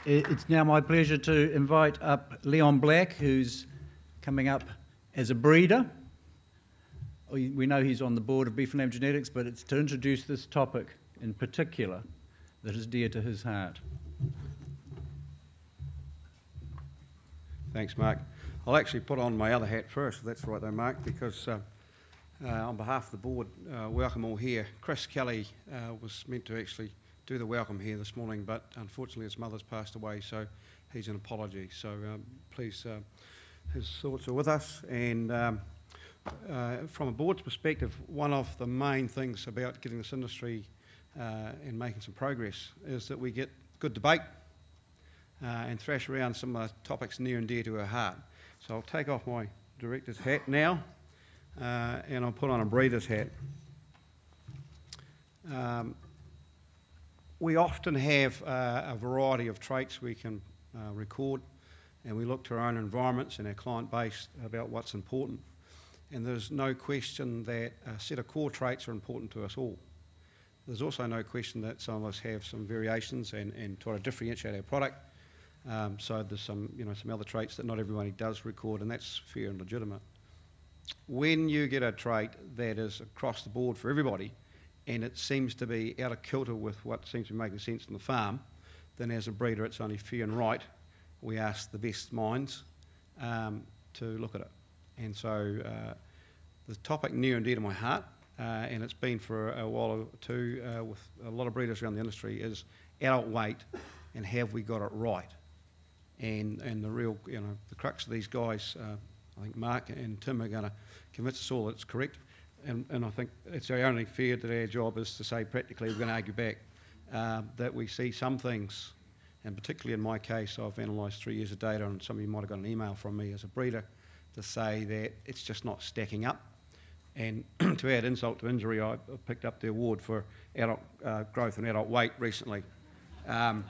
It's now my pleasure to invite up Leon Black, who's coming up as a breeder. We know he's on the board of Beef and Lamb Genetics, but it's to introduce this topic in particular that is dear to his heart. Thanks, Mark. I'll actually put on my other hat first, if that's right though, Mark, because on behalf of the board, welcome all here. Chris Kelly was meant to actually do the welcome here this morning, but unfortunately his mother's passed away, so he's an apology. So please, his thoughts are with us. And from a board's perspective, one of the main things about getting this industry and making some progress is that we get good debate and thrash around some of the topics near and dear to our heart. So I'll take off my director's hat now and I'll put on a breeder's hat. We often have a variety of traits we can record, and we look to our own environments and our client base about what's important. And there's no question that a set of core traits are important to us all. There's also no question that some of us have some variations and try to differentiate our product. So there's some other traits that not everybody does record, and that's fair and legitimate. When you get a trait that is across the board for everybody, and it seems to be out of kilter with what seems to be making sense on the farm, then as a breeder it's only fair and right we ask the best minds to look at it. And so the topic near and dear to my heart, and it's been for a while or two with a lot of breeders around the industry, is adult weight and have we got it right. And the real, the crux of these guys, I think Mark and Tim are going to convince us all that it's correct. And I think it's only fair that our job is to say practically, we're going to argue back, that we see some things, and particularly in my case, I've analysed 3 years of data, and some of you might have got an email from me as a breeder to say that it's just not stacking up. And to add insult to injury, I picked up the award for adult growth and adult weight recently. And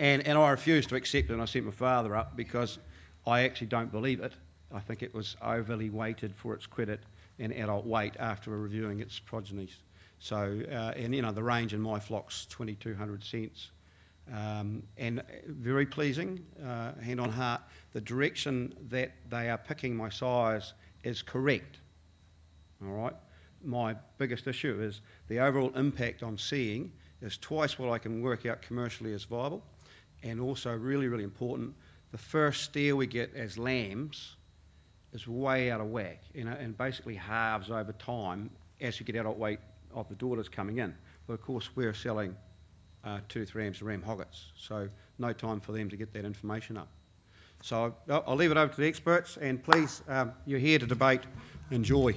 I refused to accept it, and I sent my father up because I actually don't believe it. I think it was overly weighted for its credit in adult weight after reviewing its progenies. So, and the range in my flock's 2,200 cents. And very pleasing, hand on heart, the direction that they are picking my sires is correct, all right? My biggest issue is the overall impact I'm seeing is twice what I can work out commercially as viable, and also really, really important, the first steer we get as lambs is way out of whack, and basically halves over time as you get adult weight of the daughters coming in. But of course we're selling tooth rams and ram hoggets, so no time for them to get that information up. So I'll leave it over to the experts, and please, you're here to debate, enjoy.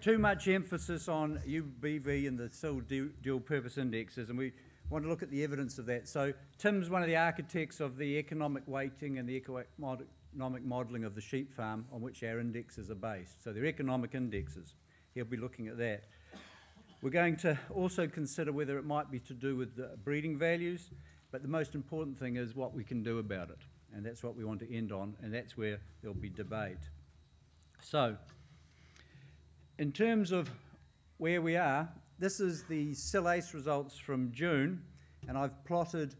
Too much emphasis on UBV and the SIL dual purpose indexes, and we want to look at the evidence of that. So Tim's one of the architects of the economic weighting and the economic modelling of the sheep farm on which our indexes are based. So they're economic indexes. He'll be looking at that. We're going to also consider whether it might be to do with the breeding values, but the most important thing is what we can do about it, and that's what we want to end on, and that's where there'll be debate. So, in terms of where we are, this is the SIL ACE results from June, and I've plotted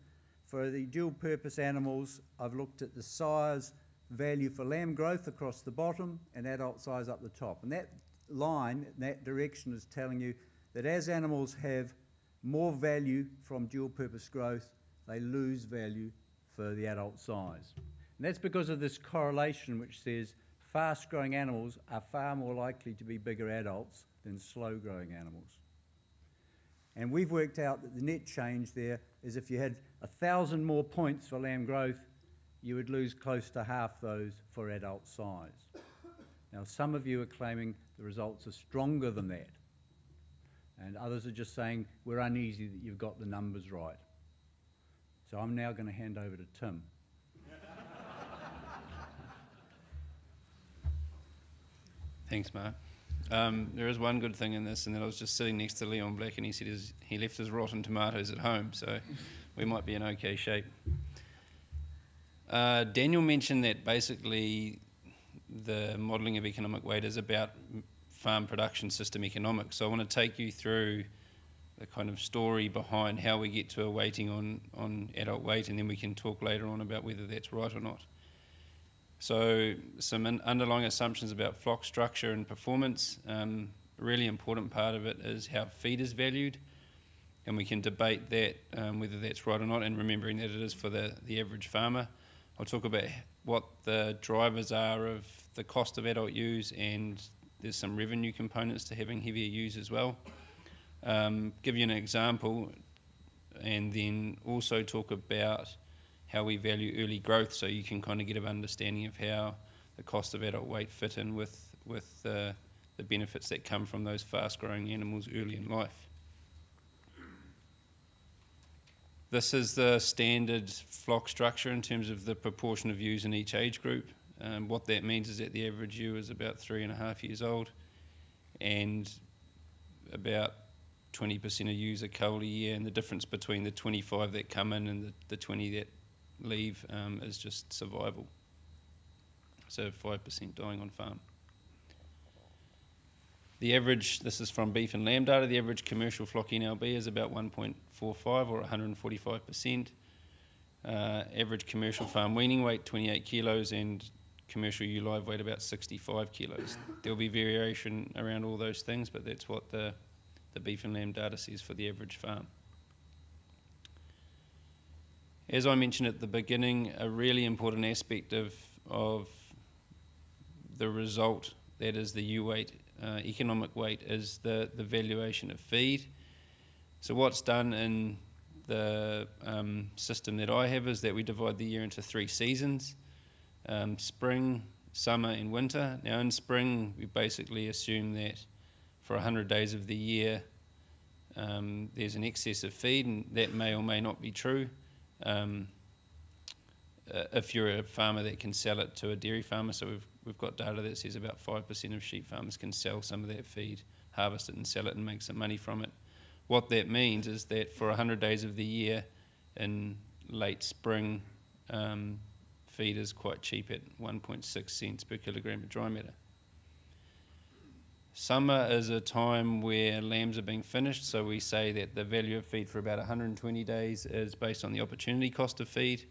for the dual purpose animals, I've looked at the size value for lamb growth across the bottom and adult size up the top. And that line, that direction is telling you that as animals have more value from dual purpose growth, they lose value for the adult size. And that's because of this correlation which says fast-growing animals are far more likely to be bigger adults than slow-growing animals. And we've worked out that the net change there is if you had 1,000 more points for lamb growth, you would lose close to half those for adult size. Now, some of you are claiming the results are stronger than that, and others are just saying we're uneasy that you've got the numbers right. So I'm now going to hand over to Tim. Thanks, Mark. There is one good thing in this, and that I was just sitting next to Leon Black, and he said he left his rotten tomatoes at home, so we might be in okay shape. Daniel mentioned that basically the modelling of economic weight is about farm production system economics. So I want to take you through the kind of story behind how we get to a weighting on adult weight, and then we can talk later on about whether that's right or not. So some underlying assumptions about flock structure and performance. A really important part of it is how feed is valued, and we can debate that, whether that's right or not, and remembering that it is for the average farmer. I'll talk about what the drivers are of the cost of adult ewes, and there's some revenue components to having heavier ewes as well. Give you an example, and then also talk about how we value early growth, so you can kind of get an understanding of how the cost of adult weight fit in with the benefits that come from those fast-growing animals early in life. This is the standard flock structure in terms of the proportion of ewes in each age group. What that means is that the average ewe is about 3.5 years old, and about 20% of ewes are culled a year, and the difference between the 25 that come in and the 20 that leave is just survival. So 5% dying on farm. The average, this is from beef and lamb data, the average commercial flock NLB is about 1.45 or 145%. Average commercial farm weaning weight 28 kilos, and commercial ewe live weight about 65 kilos. There'll be variation around all those things, but that's what the beef and lamb data says for the average farm. As I mentioned at the beginning, a really important aspect of the result, that is the ewe weight, economic weight, is the valuation of feed. So what's done in the system that I have is that we divide the year into 3 seasons, spring, summer and winter. Now in spring we basically assume that for 100 days of the year there's an excess of feed, and that may or may not be true. If you're a farmer that can sell it to a dairy farmer, so we've got data that says about 5% of sheep farmers can sell some of that feed, harvest it and sell it and make some money from it. What that means is that for 100 days of the year in late spring, feed is quite cheap at 1.6 cents per kilogram of dry matter. Summer is a time where lambs are being finished, so we say that the value of feed for about 120 days is based on the opportunity cost of feed,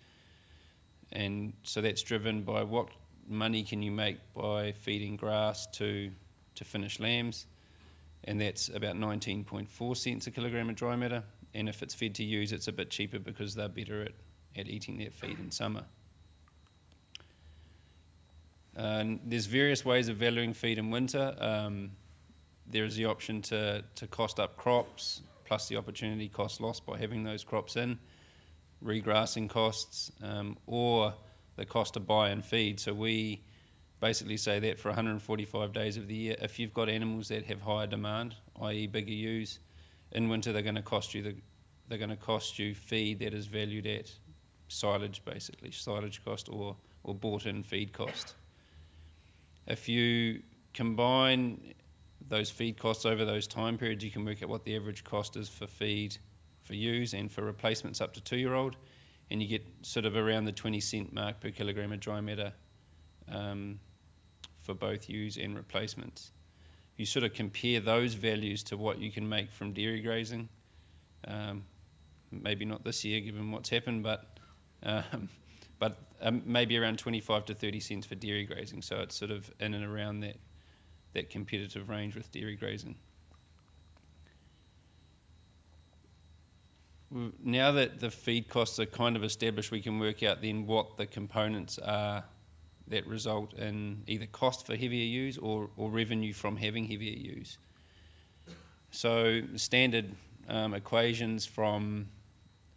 and so that's driven by what money can you make by feeding grass to finish lambs, and that's about 19.4 cents a kilogram of dry matter, and if it's fed to ewes it's a bit cheaper because they're better at eating that feed in summer. There's various ways of valuing feed in winter. There is the option to cost up crops, plus the opportunity cost lost by having those crops in, regrassing costs, or the cost to buy and feed. So we basically say that for 145 days of the year, if you've got animals that have higher demand, i.e. bigger ewes, in winter they're going to cost you feed that is valued at silage, basically, silage cost or bought in feed cost. If you combine those feed costs over those time periods, you can work out what the average cost is for feed for ewes and for replacements up to 2-year-old, and you get sort of around the 20 cent mark per kilogram of dry matter for both ewes and replacements. You sort of compare those values to what you can make from dairy grazing. Maybe not this year given what's happened, but maybe around 25 to 30 cents for dairy grazing, so it's sort of in and around that competitive range with dairy grazing. Now that the feed costs are kind of established, we can work out then what the components are that result in either cost for heavier ewes or revenue from having heavier ewes. So standard equations from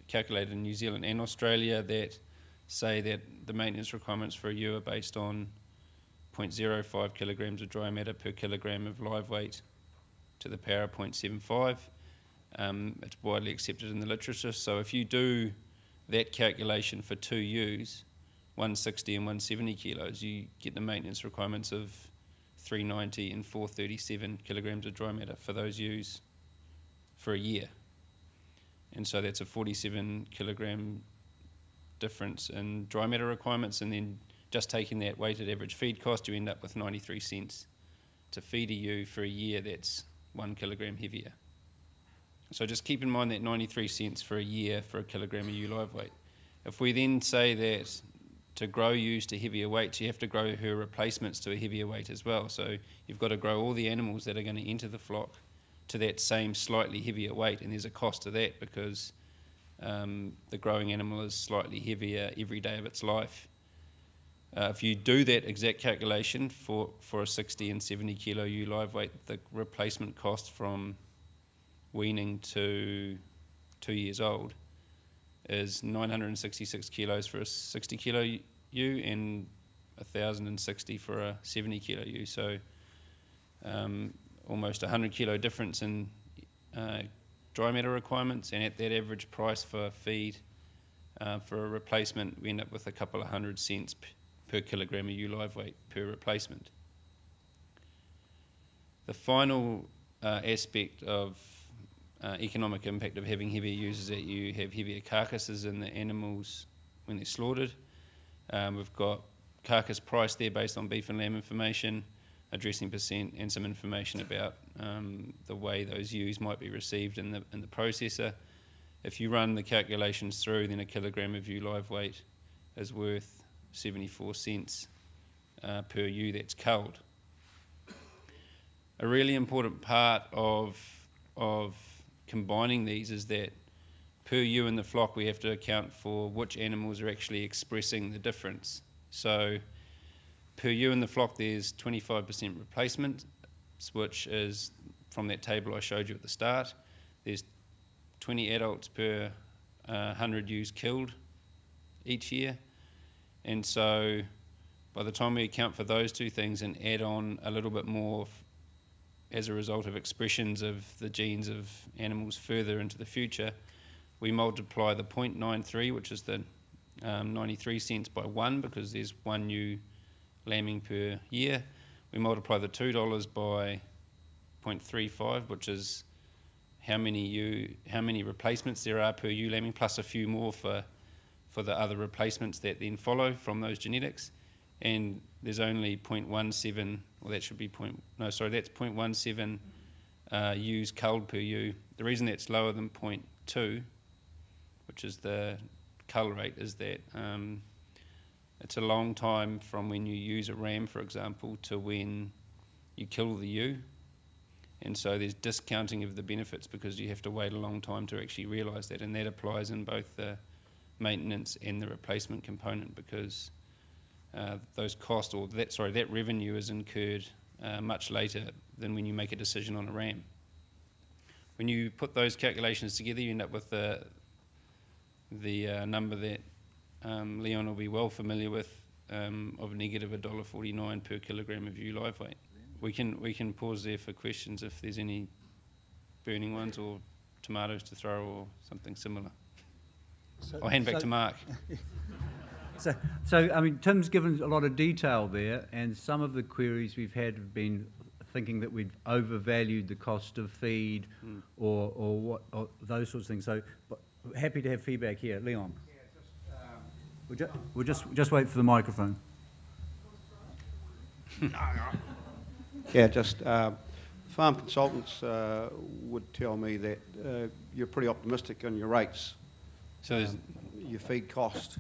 calculated in New Zealand and Australia that say that the maintenance requirements for a ewe are based on 0.05 kilograms of dry matter per kilogram of live weight to the power of 0.75. It's widely accepted in the literature. So if you do that calculation for 2 ewes, 160 and 170 kilos, you get the maintenance requirements of 390 and 437 kilograms of dry matter for those ewes for a year. And so that's a 47 kilogram difference in dry matter requirements, and then just taking that weighted average feed cost, you end up with 93 cents to feed a ewe for a year that's 1 kilogram heavier. So just keep in mind that 93 cents for a year for a kilogram of ewe live weight. If we then say that to grow ewes to heavier weights, you have to grow her replacements to a heavier weight as well. So you've got to grow all the animals that are going to enter the flock to that same slightly heavier weight, and there's a cost to that because the growing animal is slightly heavier every day of its life. If you do that exact calculation for a 60 and 70 kilo ewe live weight, the replacement cost from weaning to 2 years old is 966 kilos for a 60 kilo ewe and 1,060 for a 70 kilo ewe. So almost 100 kilo difference in dry matter requirements, and at that average price for feed for a replacement, we end up with a couple of 100 cents per kilogram of ewe live weight per replacement. The final aspect of economic impact of having heavier ewes is that you have heavier carcasses in the animals when they're slaughtered. We've got carcass price there based on beef and lamb information, a dressing percent, and some information about the way those ewes might be received in the processor. If you run the calculations through, then a kilogram of ewe live weight is worth 74 cents per ewe that's culled. A really important part of combining these is that per ewe in the flock we have to account for which animals are actually expressing the difference. So per ewe in the flock there's 25% replacement, which is from that table I showed you at the start. There's 20 adults per 100 ewes killed each year, and so by the time we account for those two things and add on a little bit more as a result of expressions of the genes of animals further into the future, we multiply the 0.93, which is the 93 cents, by 1 because there's 1 ewe lambing per year. We multiply the $2 by 0.35, which is how many replacements there are per ewe lambing, plus a few more for the other replacements that then follow from those genetics. And there's only 0.17, well that should be that's 0.17 ewes culled per ewe. The reason that's lower than 0.2, which is the cull rate, is that it's a long time from when you use a ram, for example, to when you kill the ewe. And so there's discounting of the benefits because you have to wait a long time to actually realise that, and that applies in both the maintenance and the replacement component because those costs, or that revenue is incurred much later than when you make a decision on a ram. When you put those calculations together, you end up with the number that Leon will be well familiar with of negative $1.49 per kilogram of ewe live weight. We can pause there for questions if there's any burning ones or tomatoes to throw or something similar. I'll hand back to Mark. So I mean, Tim's given a lot of detail there, and some of the queries we've had have been thinking that we've overvalued the cost of feed or those sorts of things. So but happy to have feedback here. Leon. We'll just wait for the microphone. Yeah, just farm consultants would tell me that you're pretty optimistic on your rates. So your feed cost.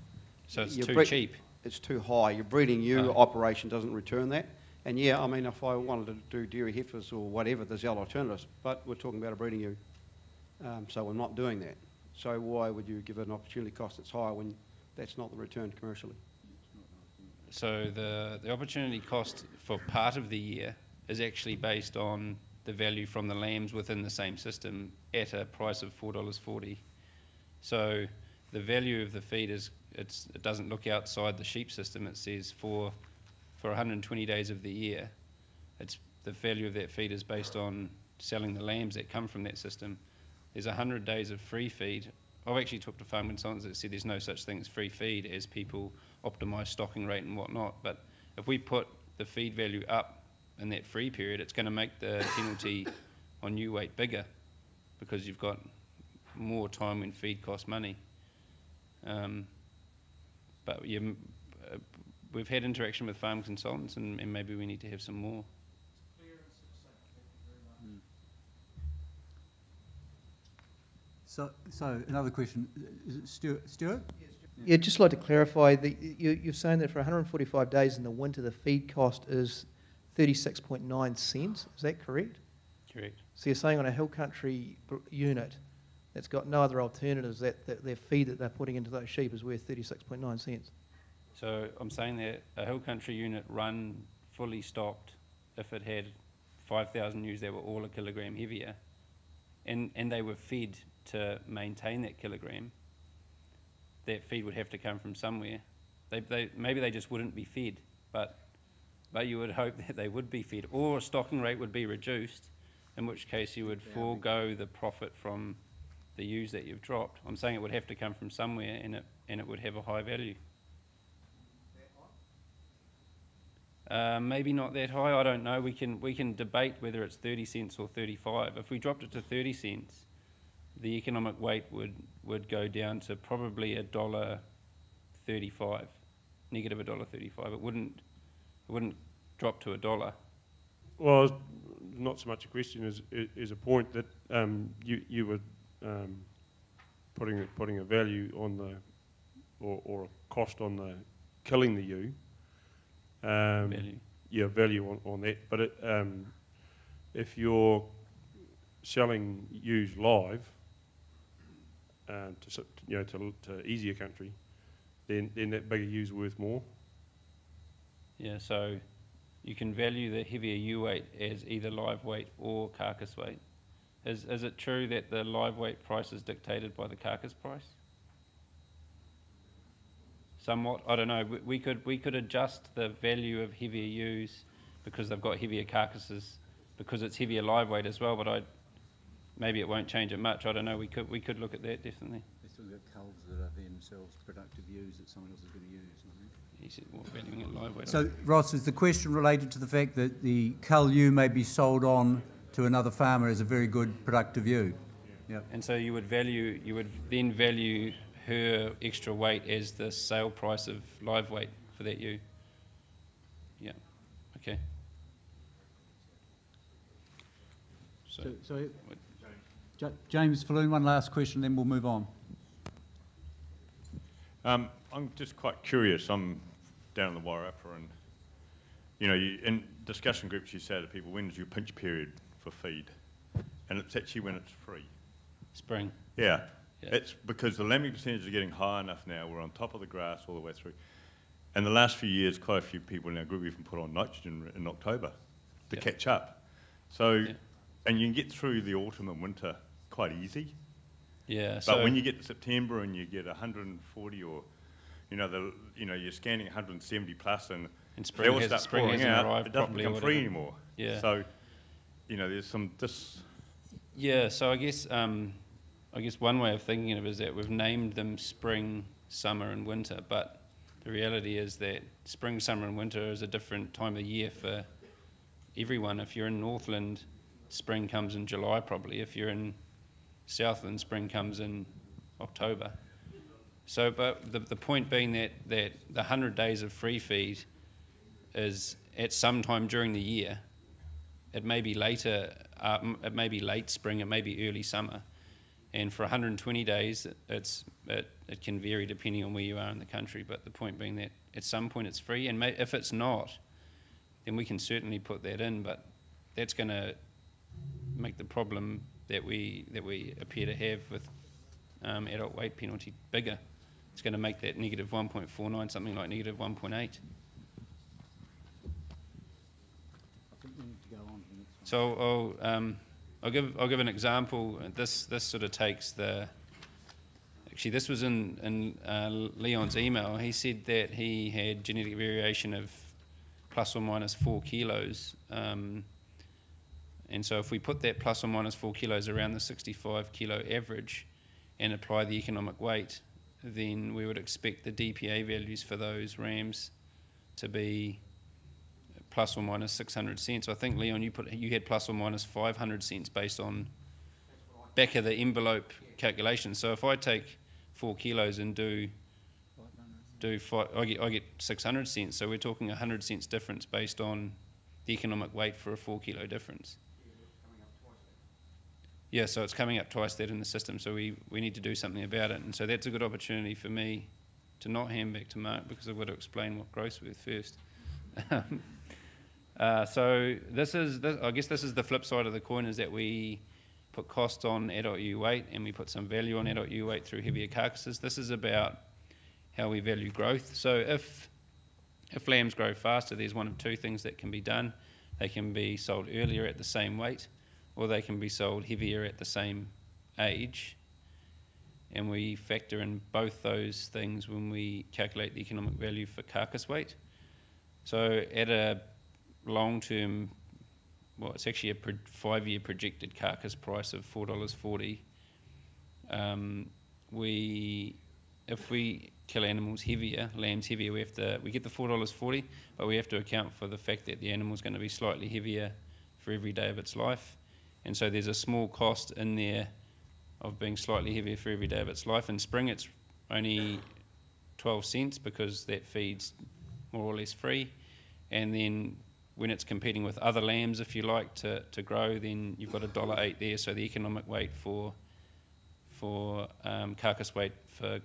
So it's too cheap. It's too high. Your breeding ewe operation doesn't return that. And yeah, I mean, if I wanted to do dairy heifers or whatever, there's other alternatives. But we're talking about a breeding ewe, so we're not doing that. So why would you give it an opportunity cost that's higher when that's not the return commercially? So the opportunity cost for part of the year is actually based on the value from the lambs within the same system at a price of $4.40. So the value of the feed it doesn't look outside the sheep system. It says for 120 days of the year, it's the value of that feed is based on selling the lambs that come from that system. There's 100 days of free feed. I've actually talked to farm consultants that said there's no such thing as free feed as people optimise stocking rate and whatnot. But if we put the feed value up in that free period, it's going to make the penalty on ewe weight bigger because you've got more time when feed costs money. But yeah, we've had interaction with farm consultants, and maybe we need to have some more. Clearance So another question, is it Stuart? Yeah, just like to clarify, you're saying that for 145 days in the winter, the feed cost is 36.9 cents, is that correct? Correct. So you're saying on a hill country unit that's got no other alternatives, that their feed that they're putting into those sheep is worth 36.9 cents? So I'm saying that a hill country unit run fully stocked, if it had 5,000 ewes that were all a kilogram heavier, and they were fed to maintain that kilogram, that feed would have to come from somewhere. Maybe they just wouldn't be fed, but you would hope that they would be fed, or a stocking rate would be reduced, in which case you would forego the profit from the ewes that you've dropped. I'm saying it would have to come from somewhere, and it would have a high value. Maybe not that high, I don't know. We can debate whether it's 30 cents or 35. If we dropped it to 30 cents, the economic weight would go down to probably $1.35, negative $1.35. It wouldn't drop to $1. Well, not so much a question as a point that you were putting a value on the or a cost on the killing the ewe. Value. Yeah, value on that. But if you're selling ewes live to easier country, then that bigger ewe's worth more. Yeah, so you can value the heavier ewe weight as either live weight or carcass weight. Is it true that the live weight price is dictated by the carcass price? Somewhat, I don't know. We could adjust the value of heavier ewes because they've got heavier carcasses, because it's heavier live weight as well. But maybe it won't change it much. I don't know. We could look at that definitely. They've still got culls that are themselves productive ewes that someone else is going to use, I think. He said, well, valuing it live weight. So, Ross, is the question related to the fact that the cull ewe may be sold on to another farmer as a very good productive ewe? Yeah. And so you would then value her extra weight as the sale price of live weight for that ewe. Yeah. Okay. So James Falloon, one last question, then we'll move on. I'm just quite curious. I'm down in the Wairarapa, and in discussion groups you say to people, when is your pinch period for feed? And it's actually when it's free. Spring. Yeah. It's because the lambing percentages are getting high enough now. We're on top of the grass all the way through. And the last few years, quite a few people in our group even put on nitrogen in October to catch up. So, and you can get through the autumn and winter quite easy. Yeah. But when you get to September and you get 140 or, you're scanning 170 plus and spring they all start pouring out, it doesn't become free anymore. Yeah. So, there's some Yeah. So I guess one way of thinking of it is that we've named them spring, summer, and winter, but the reality is that spring, summer, and winter is a different time of year for everyone. If you're in Northland, spring comes in July probably. If you're in Southland, spring comes in October. So, but the point being that the 100 days of free feed is at some time during the year. It may be later, it may be late spring, it may be early summer. And for 120 days, it can vary depending on where you are in the country. But the point being that at some point it's free, and if it's not, then we can certainly put that in. But that's going to make the problem that we appear to have with adult weight penalty bigger. It's going to make that negative 1.49 something like negative 1.8. So I'll give an example. This sort of takes actually this was in Leon's email. He said that he had genetic variation of plus or minus 4 kilos. And so if we put that plus or minus 4 kilos around the 65 kilo average and apply the economic weight, then we would expect the DPA values for those rams to be plus or minus 600 cents. I think, Leon, you had plus or minus 500 cents based on back of the envelope calculation. So if I take 4 kilos and I get 600 cents. So we're talking 100 cents difference based on the economic weight for a 4 kilo difference. Yeah, so it's coming up twice that in the system, so we need to do something about it. And so that's a good opportunity for me to not hand back to Mark, because I've got to explain what gross worth first. So I guess this is the flip side of the coin, is that we put cost on adult ewe weight and we put some value on adult ewe weight through heavier carcasses. This is about how we value growth. So if lambs grow faster, there's one of two things that can be done. They can be sold earlier at the same weight, or they can be sold heavier at the same age. And we factor in both those things when we calculate the economic value for carcass weight. So at a long-term, well, it's actually a 5-year projected carcass price of $4.40. If we kill animals heavier, lambs heavier, we get the $4.40, but we have to account for the fact that the animal's going to be slightly heavier for every day of its life. And so there's a small cost in there of being slightly heavier for every day of its life. In spring, it's only 12 cents because that feed's more or less free. And then when it's competing with other lambs, if you like, to grow, then you've got $1.08 there. So the economic weight for carcass weight for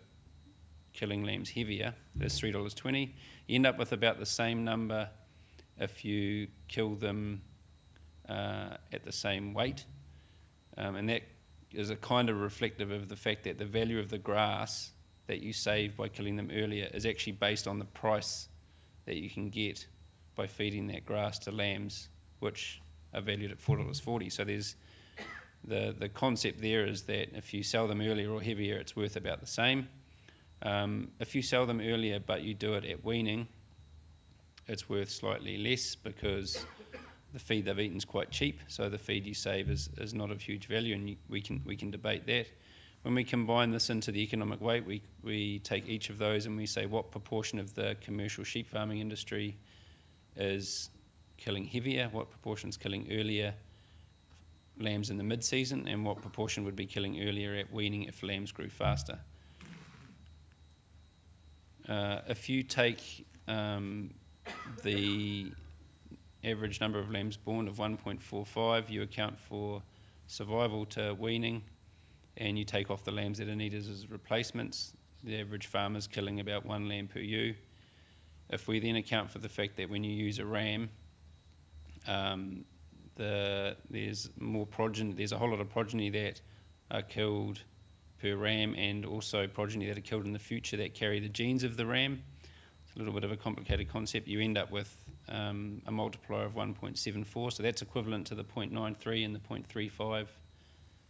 killing lambs heavier is $3.20. You end up with about the same number if you kill them at the same weight. And that is a kind of reflective of the fact that the value of the grass that you save by killing them earlier is actually based on the price that you can get by feeding that grass to lambs, which are valued at $4.40. So there's the concept there is that if you sell them earlier or heavier, it's worth about the same. If you sell them earlier but you do it at weaning, it's worth slightly less because the feed they've eaten is quite cheap, so the feed you save is not of huge value, and we can debate that. When we combine this into the economic weight, we take each of those and we say what proportion of the commercial sheep farming industry is killing heavier, what proportion is killing earlier lambs in the mid-season, and what proportion would be killing earlier at weaning if lambs grew faster. If you take the average number of lambs born of 1.45, you account for survival to weaning, and you take off the lambs that are needed as replacements. The average farmer's killing about 1 lamb per ewe. If we then account for the fact that when you use a ram, there's more progeny, there's a whole lot of progeny that are killed per ram, and also progeny that are killed in the future that carry the genes of the ram. It's a little bit of a complicated concept. You end up with a multiplier of 1.74, so that's equivalent to the 0.93 and the 0.35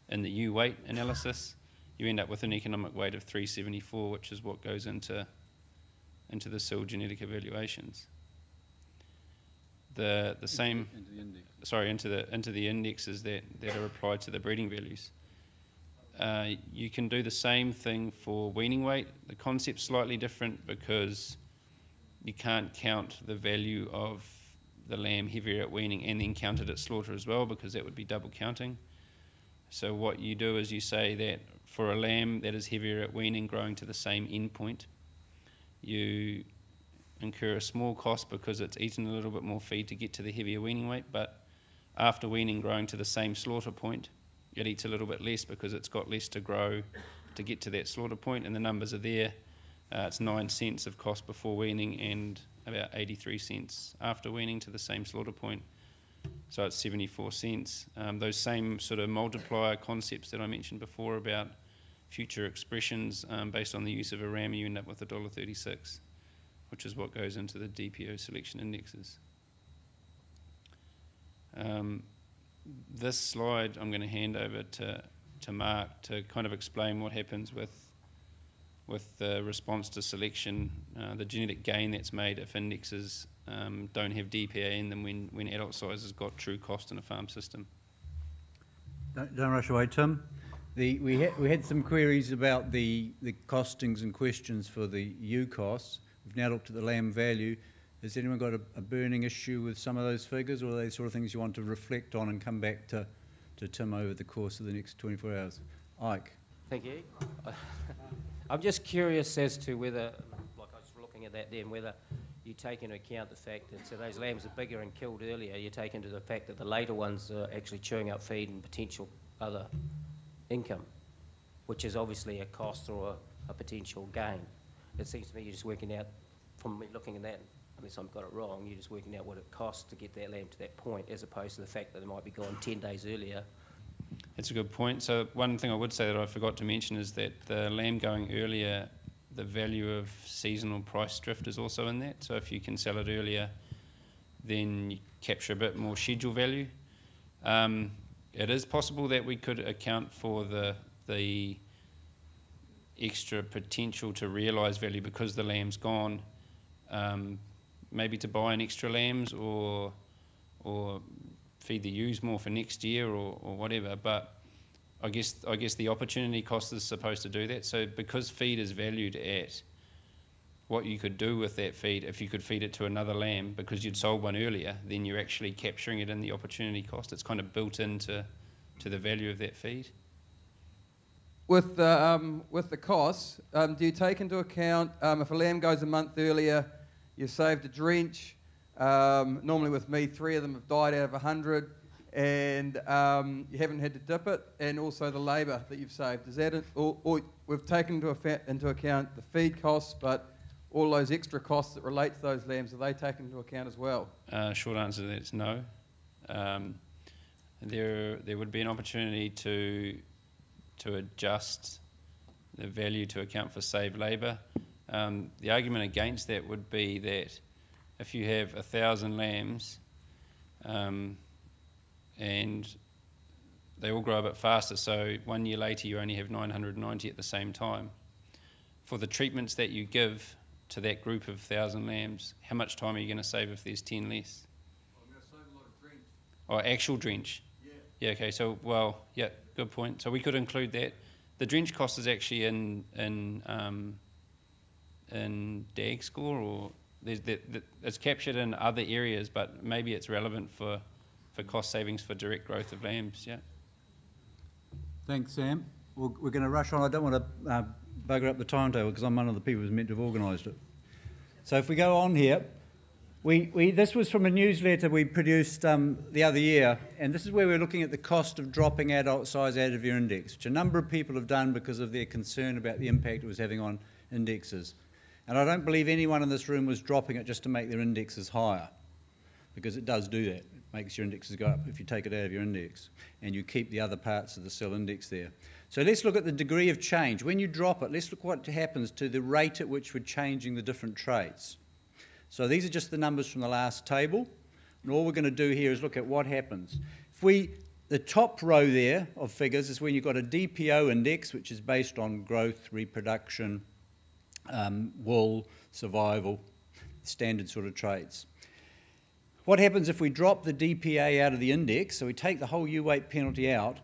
in the ewe weight analysis. You end up with an economic weight of 374, which is what goes into the SIL genetic evaluations. The same, into the indexes that are applied to the breeding values. You can do the same thing for weaning weight. The concept's slightly different because you can't count the value of the lamb heavier at weaning and then count it at slaughter as well, because that would be double counting. So what you do is you say that for a lamb that is heavier at weaning growing to the same end point, you incur a small cost because it's eaten a little bit more feed to get to the heavier weaning weight, but after weaning growing to the same slaughter point, it eats a little bit less because it's got less to grow to get to that slaughter point, and the numbers are there. It's 9 cents of cost before weaning and about 83 cents after weaning to the same slaughter point. So it's 74 cents. Those same sort of multiplier concepts that I mentioned before about future expressions based on the use of a ram, you end up with $1.36, which is what goes into the DPO selection indexes. This slide I'm going to hand over to Mark to kind of explain what happens with the response to selection, the genetic gain that's made if indexes don't have DPA in them when adult sizes got true cost in a farm system. Don't rush away, Tim. We had some queries about the costings and questions for the ewe costs. We've now looked at the lamb value. Has anyone got a burning issue with some of those figures, or are they sort of things you want to reflect on and come back to Tim over the course of the next 24 hours? Ike. Thank you. I'm just curious as to whether, like I was looking at that then, whether you take into account the fact that so those lambs are bigger and killed earlier, you take into the fact that the later ones are actually chewing up feed and other income, which is obviously a cost or a potential gain. It seems to me you're just working out, from me looking at that, unless I've got it wrong, you're just working out what it costs to get that lamb to that point, as opposed to the fact that it might be gone 10 days earlier. It's a good point. So one thing I would say that I forgot to mention is that the lamb going earlier, the value of seasonal price drift is also in that. So if you can sell it earlier, then you capture a bit more schedule value. It is possible that we could account for the extra potential to realise value because the lamb's gone, maybe to buy an extra lambs or feed the ewes more for next year or whatever. But I guess the opportunity cost is supposed to do that. So because feed is valued at what you could do with that feed, if you could feed it to another lamb because you'd sold one earlier, then you're actually capturing it in the opportunity cost. It's kind of built into the value of that feed. With the costs, do you take into account if a lamb goes a month earlier, you saved a drench? Normally with me, 3 of them have died out of 100, and you haven't had to dip it, and also the labour that you've saved. Is that or we've taken into account the feed costs, but all those extra costs that relate to those lambs, are they taken into account as well? Short answer to that is no. There would be an opportunity to adjust the value to account for saved labour. The argument against that would be that if you have 1,000 lambs and they all grow a bit faster, so 1 year later you only have 990 at the same time. For the treatments that you give to that group of 1,000 lambs, how much time are you going to save if there's 10 less? I'm going to save a lot of drench. Oh, actual drench? Yeah, okay, so, well, yeah, good point. So we could include that. The drench cost is actually in DAG score, or it's captured in other areas, but maybe it's relevant for cost savings for direct growth of lambs, yeah. Thanks, Sam. We're going to rush on. I don't want to bugger up the timetable because I'm one of the people who's meant to have organised it. So if we go on here, this was from a newsletter we produced the other year, and this is where we're looking at the cost of dropping adult size out of your index, which a number of people have done because of their concern about the impact it was having on indexes. And I don't believe anyone in this room was dropping it just to make their indexes higher, because it does do that. It makes your indexes go up if you take it out of your index, and you keep the other parts of the SIL index there. So let's look at the degree of change. When you drop it, let's look what happens to the rate at which we're changing the different traits. So these are just the numbers from the last table, and all we're going to do here is look at what happens. The top row there of figures is when you've got a DPO index, which is based on growth, reproduction, wool, survival, standard sort of traits. What happens if we drop the DPA out of the index, so we take the whole U-weight penalty out,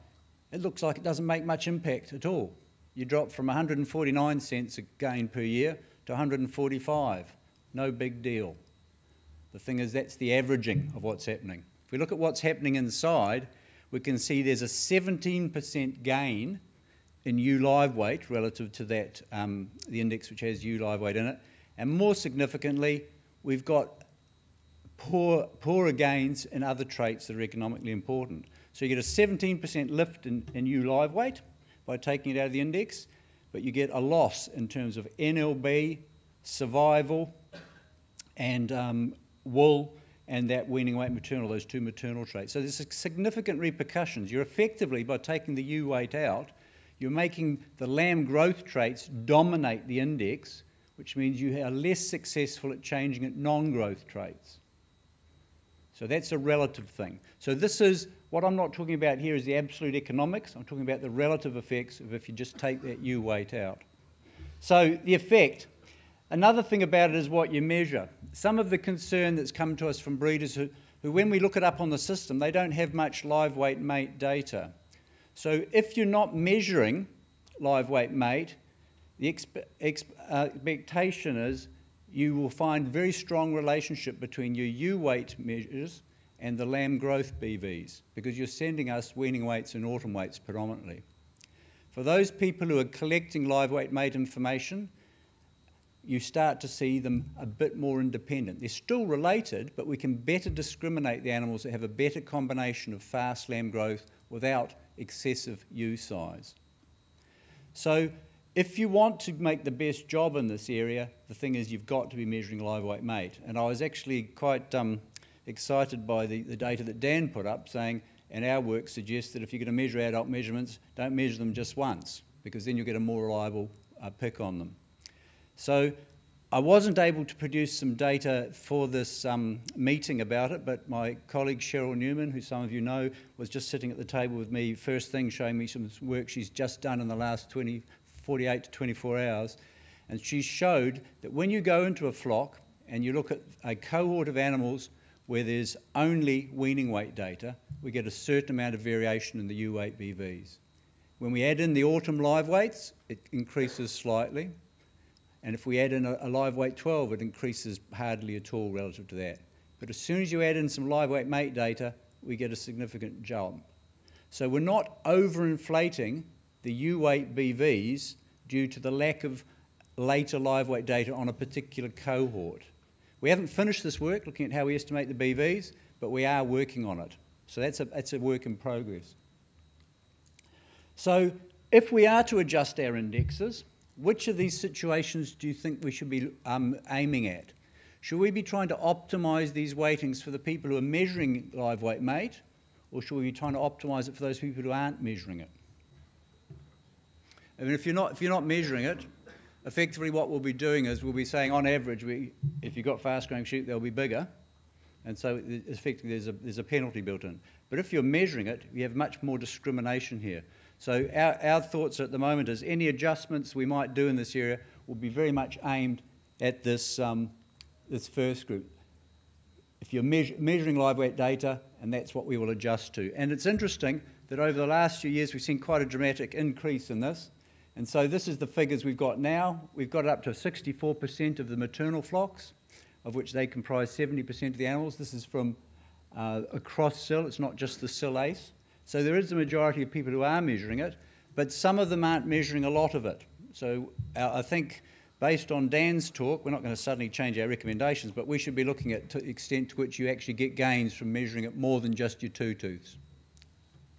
it looks like it doesn't make much impact at all. You drop from 149 cents a gain per year to 145. No big deal. The thing is, that's the averaging of what's happening. If we look at what's happening inside, we can see there's a 17% gain in ewe live weight relative to that, the index which has ewe live weight in it. And more significantly, we've got poorer gains in other traits that are economically important. So you get a 17% lift in ewe live weight by taking it out of the index, but you get a loss in terms of NLB, survival, and wool, and that weaning weight maternal, those two maternal traits. So there's significant repercussions. You're effectively, by taking the ewe weight out, you're making the lamb growth traits dominate the index, which means you are less successful at changing at non-growth traits. So that's a relative thing. So this is, what I'm not talking about here is the absolute economics. I'm talking about the relative effects of if you just take that ewe weight out. So the effect. Another thing about it is what you measure. Some of the concern that's come to us from breeders who when we look it up on the system, they don't have much live weight mate data. So if you're not measuring live weight mate, the expectation is you will find very strong relationship between your ewe weight measures and the lamb growth BVs, because you're sending us weaning weights and autumn weights predominantly. For those people who are collecting live weight mate information, you start to see them a bit more independent. They're still related, but we can better discriminate the animals that have a better combination of fast lamb growth without excessive ewe size. So if you want to make the best job in this area, the thing is you've got to be measuring live weight mate. And I was actually quite excited by the data that Dan put up, saying, and our work suggests that if you're going to measure adult measurements, don't measure them just once, because then you'll get a more reliable pick on them. So I wasn't able to produce some data for this meeting about it, but my colleague Cheryl Newman, who some of you know, was just sitting at the table with me first thing, showing me some work she's just done in the last 48 to 24 hours. And she showed that when you go into a flock and you look at a cohort of animals where there's only weaning weight data, we get a certain amount of variation in the ewe weight BVs. When we add in the autumn live weights, it increases slightly. And if we add in a live weight 12, it increases hardly at all relative to that. But as soon as you add in some live weight mate data, we get a significant jump. So we're not overinflating the ewe weight BVs due to the lack of later live weight data on a particular cohort. We haven't finished this work looking at how we estimate the BVs, but we are working on it. So that's a work in progress. So if we are to adjust our indexes, which of these situations do you think we should be aiming at? Should we be trying to optimise these weightings for the people who are measuring live weight mate, or should we be trying to optimise it for those people who aren't measuring it? I mean, if you're not measuring it, effectively what we'll be doing is we'll be saying on average, if you've got fast-growing sheep, they'll be bigger, and so effectively there's a penalty built in. But if you're measuring it, you have much more discrimination here. So our thoughts at the moment is any adjustments we might do in this area will be very much aimed at this, this first group. If you're measuring live weight data, and that's what we will adjust to. And it's interesting that over the last few years we've seen quite a dramatic increase in this. And so this is the figures we've got now. We've got it up to 64% of the maternal flocks, of which they comprise 70% of the animals. This is from across SIL, it's not just the SIL ACE. So there is a majority of people who are measuring it, but some of them aren't measuring a lot of it. So I think based on Dan's talk, we're not going to suddenly change our recommendations, but we should be looking at the extent to which you actually get gains from measuring it more than just your two tooths.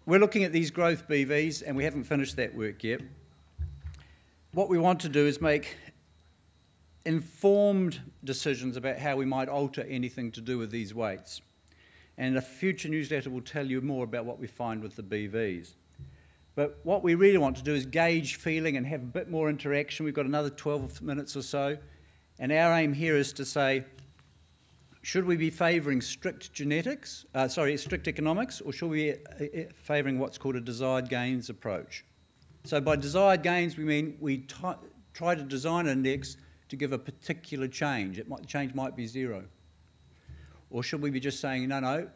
We're looking at these growth BVs, and we haven't finished that work yet. What we want to do is make informed decisions about how we might alter anything to do with these weights. And a future newsletter will tell you more about what we find with the BVs. But what we really want to do is gauge feeling and have a bit more interaction. We've got another 12 minutes or so. And our aim here is to say, should we be favouring strict strict economics, or should we be favouring what's called a desired gains approach? So by desired gains, we mean we try to design an index to give a particular change. The change might be zero. Or should we be just saying, no,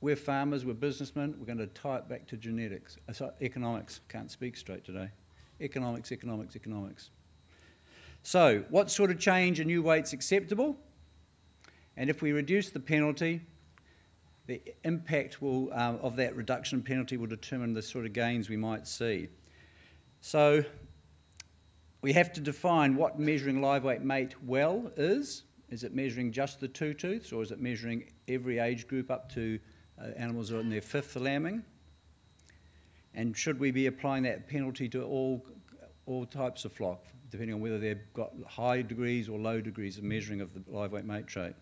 we're farmers, we're businessmen, we're going to tie it back to genetics, economics. Can't speak straight today. Economics. So what sort of change in ewe weight's acceptable? And if we reduce the penalty, the impact of that reduction penalty will determine the sort of gains we might see. So we have to define what measuring live weight mate well is. Is it measuring just the two tooths, or is it measuring every age group up to animals who are in their fifth lambing? And should we be applying that penalty to all types of flock, depending on whether they've got high degrees or low degrees of measuring of the live weight mate trait?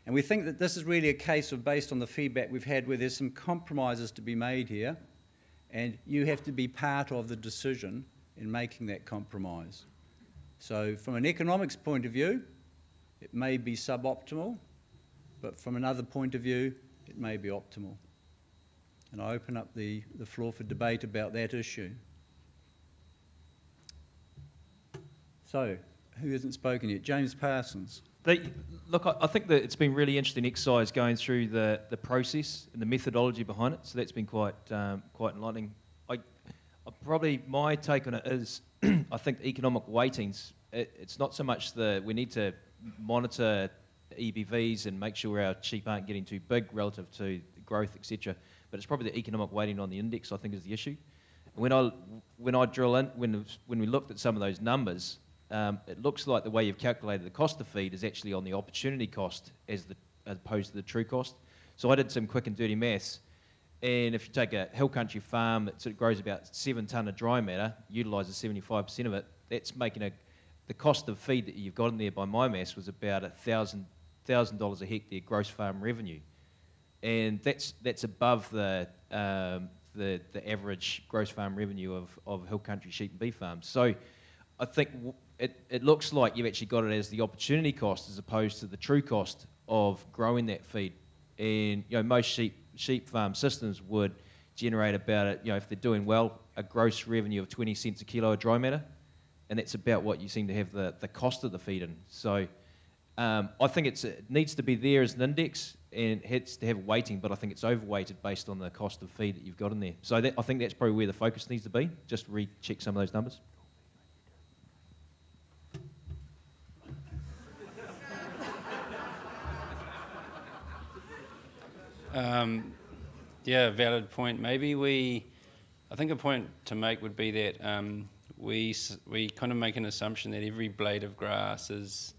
And we think that this is really a case of, based on the feedback we've had, where there's some compromises to be made here, and you have to be part of the decision in making that compromise. So from an economics point of view, it may be suboptimal, but from another point of view, it may be optimal. And I open up the floor for debate about that issue. So, who hasn't spoken yet? James Parsons. Look, I think that it's been really interesting exercise going through the process and the methodology behind it, so that's been quite enlightening. Probably my take on it is, I think the economic weightings, it's not so much we need to monitor EBVs and make sure our sheep aren't getting too big relative to growth, etc. But it's probably the economic weighting on the index I think is the issue. When I drill in, when we looked at some of those numbers, it looks like the way you've calculated the cost of feed is actually on the opportunity cost as opposed to the true cost. So I did some quick and dirty maths, And if you take a hill country farm that sort of grows about 7 tonne of dry matter, utilises 75% of it, that's making the cost of feed that you've got in there by my maths was about $1,000 a hectare gross farm revenue. And that's above the average gross farm revenue of hill country sheep and beef farms. So I think it looks like you've actually got it as the opportunity cost as opposed to the true cost of growing that feed. And most sheep farm systems would generate about if they're doing well, a gross revenue of 20 cents a kilo of dry matter, and that's about what you seem to have the cost of the feed in. So I think it needs to be there as an index, and it has to have weighting, but I think it's overweighted based on the cost of feed that you've got in there. So I think that's probably where the focus needs to be, just recheck some of those numbers. Yeah, valid point. Maybe I think a point to make would be that we kind of make an assumption that every blade of grass has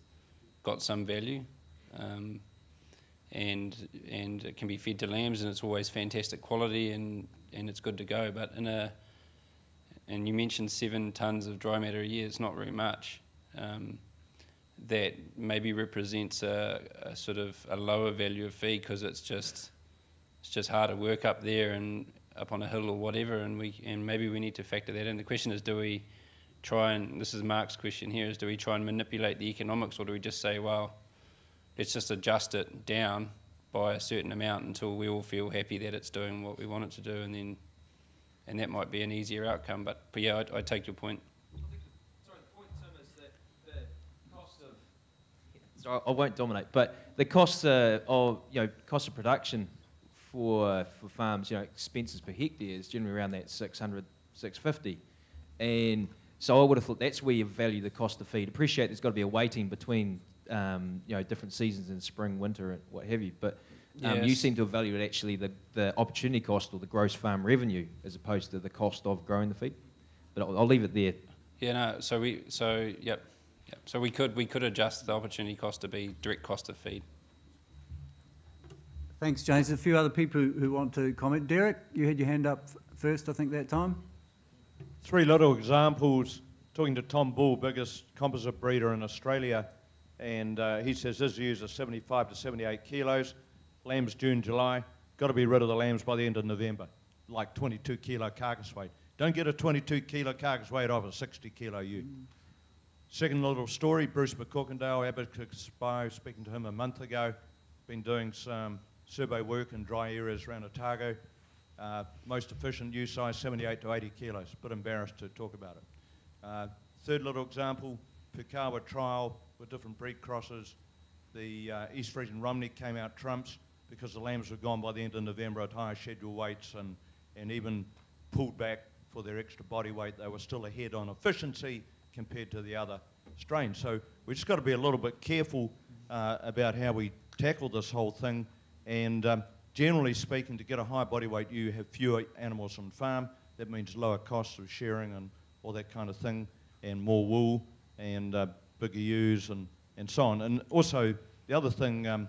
got some value, and it can be fed to lambs, and it's always fantastic quality, and it's good to go. But and you mentioned 7 tonnes of dry matter a year. It's not very much. That maybe represents a sort of a lower value of feed because it's just harder work up there and up on a hill or whatever, and maybe we need to factor that in. The question is, do we try and, this is Mark's question here, is do we try and manipulate the economics, or do we just say, well, let's just adjust it down by a certain amount until we all feel happy that it's doing what we want it to do, and that might be an easier outcome. But yeah, I take your point. Sorry, the point, Tim, is that the cost of... Sorry, I won't dominate, but the cost cost of production for farms, expenses per hectare is generally around that 600, 650. And so I would have thought that's where you value the cost of feed. Appreciate there's got to be a weighting between, different seasons in spring, winter, and what have you. But Yes. You seem to evaluate actually the opportunity cost or the gross farm revenue as opposed to the cost of growing the feed. But I'll leave it there. Yeah, no. So we could adjust the opportunity cost to be direct cost of feed. Thanks, James. A few other people who want to comment. Derek, you had your hand up first, I think, that time. 3 little examples. Talking to Tom Bull, biggest composite breeder in Australia, and he says his ewes are 75 to 78 kilos. Lambs June, July. Got to be rid of the lambs by the end of November, like 22 kilo carcass weight. Don't get a 22 kilo carcass weight off a 60 kilo ewe. Second little story, Bruce McCorkindale, Abacus Bio, speaking to him a month ago. Been doing some survey work in dry areas around Otago. Most efficient ewe size, 78 to 80 kilos. A bit embarrassed to talk about it. Third little example, Pukawa trial with different breed crosses. The East Frisian Romney came out trumps because the lambs were gone by the end of November at higher schedule weights and even pulled back for their extra body weight. They were still ahead on efficiency compared to the other strains. So we just got to be a little bit careful about how we tackle this whole thing. And generally speaking, to get a high body weight, you have fewer animals on farm. That means lower costs of sharing and all that kind of thing, and more wool and bigger ewes and so on. And also, the other thing,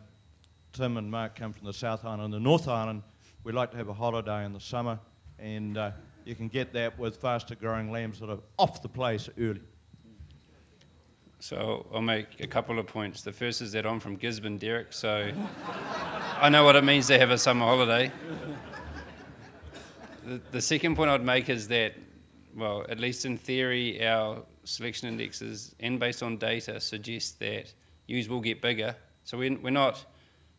Tim and Mark come from the South Island and the North Island. We like to have a holiday in the summer, and you can get that with faster growing lambs that are off the place early. So I'll make a couple of points. The first is that I'm from Gisborne, Derek, so I know what it means to have a summer holiday. The second point I'd make is that, well, at least in theory, our selection indexes and based on data suggest that ewes will get bigger. So we're not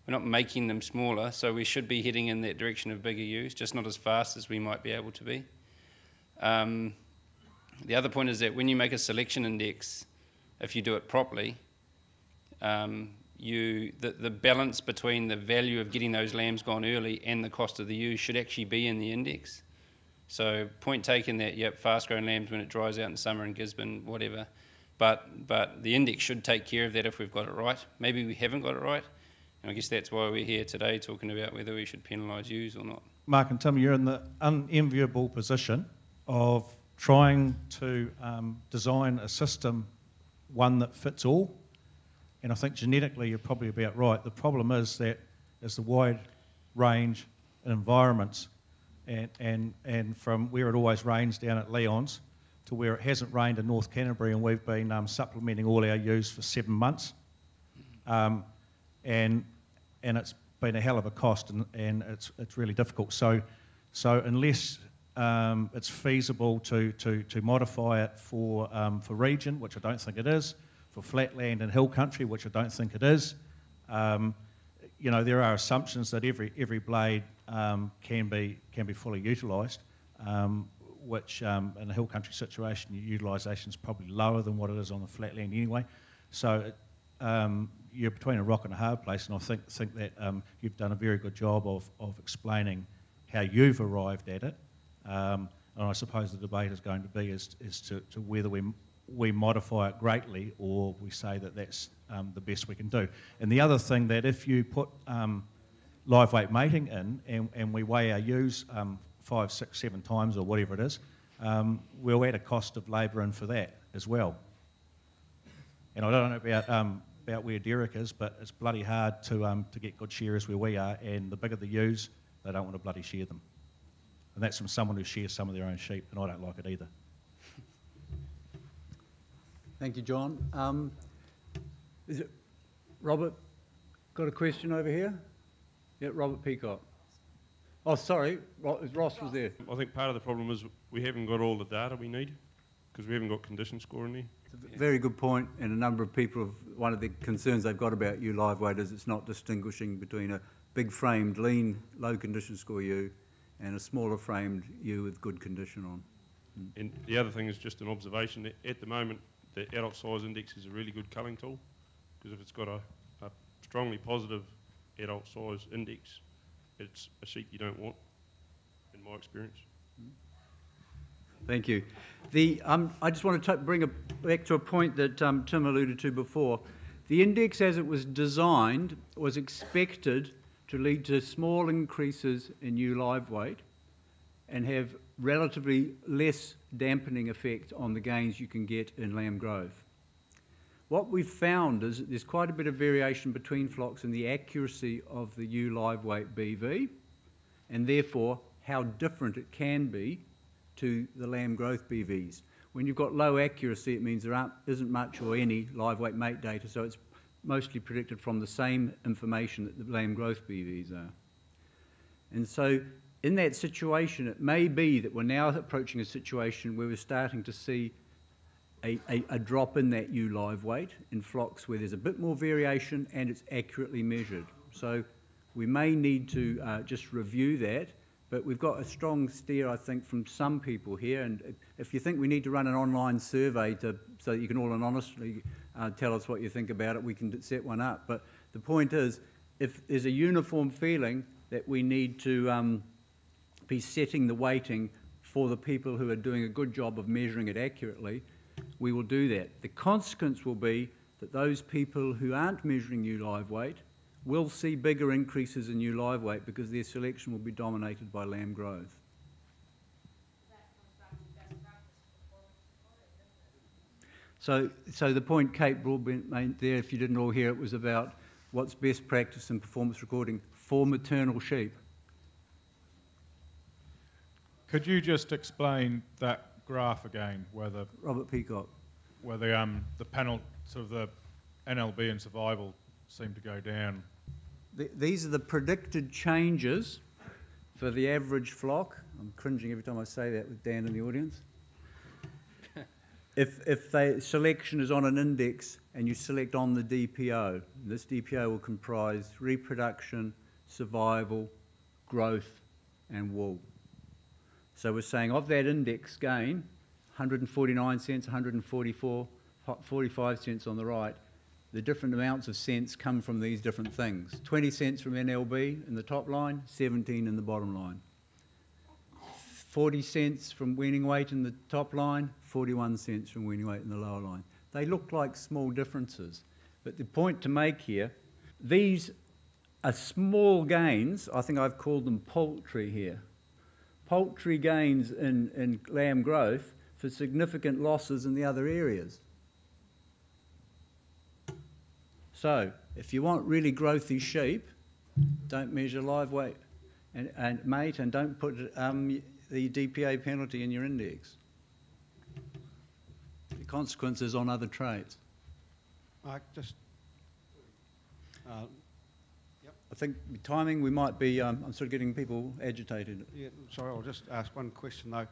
making them smaller, so we should be heading in that direction of bigger ewes, just not as fast as we might be able to be. The other point is that when you make a selection index, if you do it properly, the balance between the value of getting those lambs gone early and the cost of the ewes should actually be in the index. So point taken that, yep, fast-growing lambs when it dries out in summer in Gisborne, whatever. But the index should take care of that if we've got it right. Maybe we haven't got it right. And I guess that's why we're here today talking about whether we should penalise ewes or not. Mark and Tim, you're in the unenviable position of trying to design a system, one that fits all. And I think genetically you're probably about right. The problem is that as the wide range in environments, and from where it always rains down at Leon's to where it hasn't rained in North Canterbury, and we've been supplementing all our ewes for 7 months, and it's been a hell of a cost, and it's really difficult. So unless it's feasible to modify it for region, which I don't think it is, for flatland and hill country, which I don't think it is, you know, there are assumptions that every blade can be fully utilised, which in a hill country situation, your utilisation is probably lower than what it is on the flatland anyway. So you're between a rock and a hard place, and I think that you've done a very good job of explaining how you've arrived at it. And I suppose the debate is going to be as to whether we modify it greatly or we say that that's the best we can do. And the other thing, that if you put live weight mating in and we weigh our ewes 5, 6, 7 times or whatever it is, we'll add a cost of labour in for that as well. And I don't know about where Derek is, but it's bloody hard to get good shearers where we are, and the bigger the ewes, they don't want to bloody shear them. And that's from someone who shares some of their own sheep, and I don't like it either. Thank you, John. Is it Robert? Got a question over here? Yeah, Robert Peacock. Oh, sorry, Ross was there. I think part of the problem is we haven't got all the data we need because we haven't got condition score in there. It's a very good point, and a number of people one of the concerns they've got about ewe live weight is it's not distinguishing between a big framed, lean, low condition score ewe and a smaller framed ewe with good condition on. And the other thing is just an observation that at the moment the adult size index is a really good culling tool, because if it's got a strongly positive adult size index, it's a sheep you don't want, in my experience. Thank you. I just want to bring it back to a point that Tim alluded to before. The index as it was designed was expected to lead to small increases in ewe live weight and have relatively less dampening effect on the gains you can get in lamb growth. What we've found is that there's quite a bit of variation between flocks in the accuracy of the ewe live weight BV, and therefore how different it can be to the lamb growth BVs. When you've got low accuracy, it means there isn't much or any live weight mate data, so it's mostly predicted from the same information that the lamb growth BVs are. And so in that situation, it may be that we're now approaching a situation where we're starting to see a drop in that ewe live weight in flocks where there's a bit more variation and it's accurately measured. So we may need to just review that, but we've got a strong steer, I think, from some people here, and if you think we need to run an online survey so that you can all honestly tell us what you think about it, we can set one up. But the point is, if there's a uniform feeling that we need to be setting the weighting for the people who are doing a good job of measuring it accurately, we will do that. The consequence will be that those people who aren't measuring ewe live weight will see bigger increases in ewe live weight because their selection will be dominated by lamb growth. So the point Kate Broadbent made there, if you didn't all hear it, was about what's best practice in performance recording for maternal sheep. Could you just explain that graph again, where the Robert Peacock, where the panel, sort of the NLB and survival seem to go down? These are the predicted changes for the average flock. I'm cringing every time I say that with Dan in the audience. If the selection is on an index and you select on the DPO, this DPO will comprise reproduction, survival, growth, and wool. So we're saying of that index gain, 149 cents, 144, 45 cents on the right, the different amounts of cents come from these different things. 20 cents from NLB in the top line, 17 in the bottom line. 40 cents from weaning weight in the top line, 41 cents from weaning weight in the lower line. They look like small differences, but the point to make here, these are small gains. I think I've called them poultry here. Poultry gains in lamb growth for significant losses in the other areas. So if you want really growthy sheep, don't measure live weight. and mate, and don't put the DPA penalty in your index. The consequences on other traits. I think timing, we might be, I'm sort of getting people agitated. Yeah, sorry, I'll just ask one question though.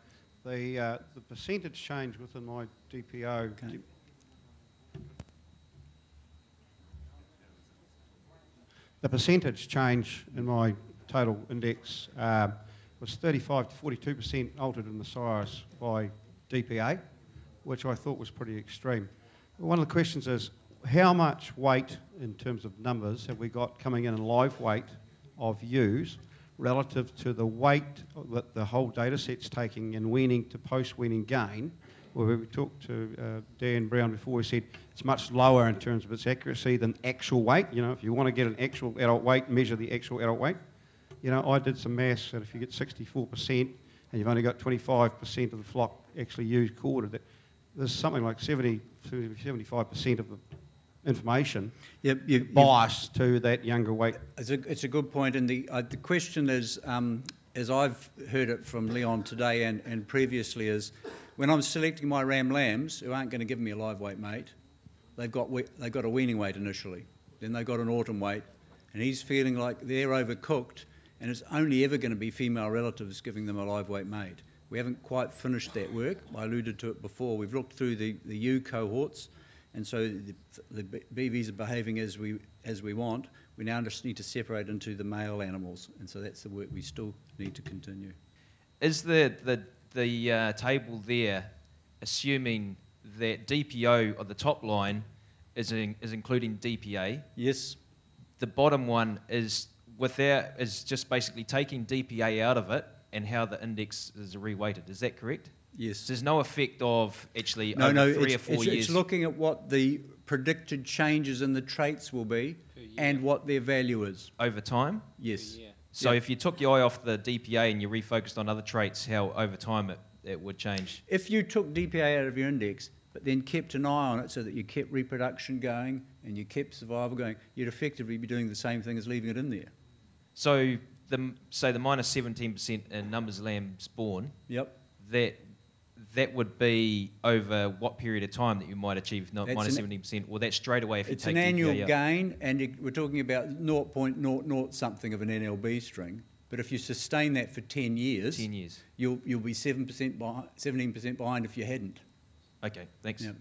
The percentage change within my DPO. Okay. The percentage change in my total index was 35 to 42% altered in the sires by DPA, which I thought was pretty extreme. One of the questions is, how much weight in terms of numbers have we got coming in live weight of ewes relative to the weight that the whole data set's taking in weaning to post-weaning gain? Where we talked to Dan Brown before, he said it's much lower in terms of its accuracy than actual weight. You know, if you want to get an actual adult weight, measure the actual adult weight. You know, I did some maths that if you get 64% and you've only got 25% of the flock actually used quartered, there's something like 75% of the information biased to that younger weight. It's a good point, and the question is, as I've heard it from Leon today and previously, is when I'm selecting my ram lambs, who aren't going to give me a live weight mate, they've got a weaning weight initially, then they've got an autumn weight, and he's feeling like they're overcooked, and it's only ever going to be female relatives giving them a live weight mate. We haven't quite finished that work. I alluded to it before. We've looked through the ewe cohorts, and so the BVs are behaving as we want. We now just need to separate into the male animals, and so that's the work we still need to continue. Is the table there assuming that DPO on the top line is including DPA? Yes. The bottom one is just basically taking DPA out of it and how the index is reweighted. Is that correct? Yes. There's no effect of actually over 3 or 4 years. It's looking at what the predicted changes in the traits will be and what their value is. Over time? Yes. So if you took your eye off the DPA and you refocused on other traits, how over time it would change? If you took DPA out of your index, but then kept an eye on it so that you kept reproduction going and you kept survival going, you'd effectively be doing the same thing as leaving it in there. So say the minus 17% in numbers of lambs born, yep, that would be over what period of time that you might achieve minus 17%? Well, that's straight away if you it's take an annual DPA out. gain, and we're talking about 0.00 something of an NLB string. But if you sustain that for 10 years, you'll be 17% behind if you hadn't. Okay, thanks. Yep.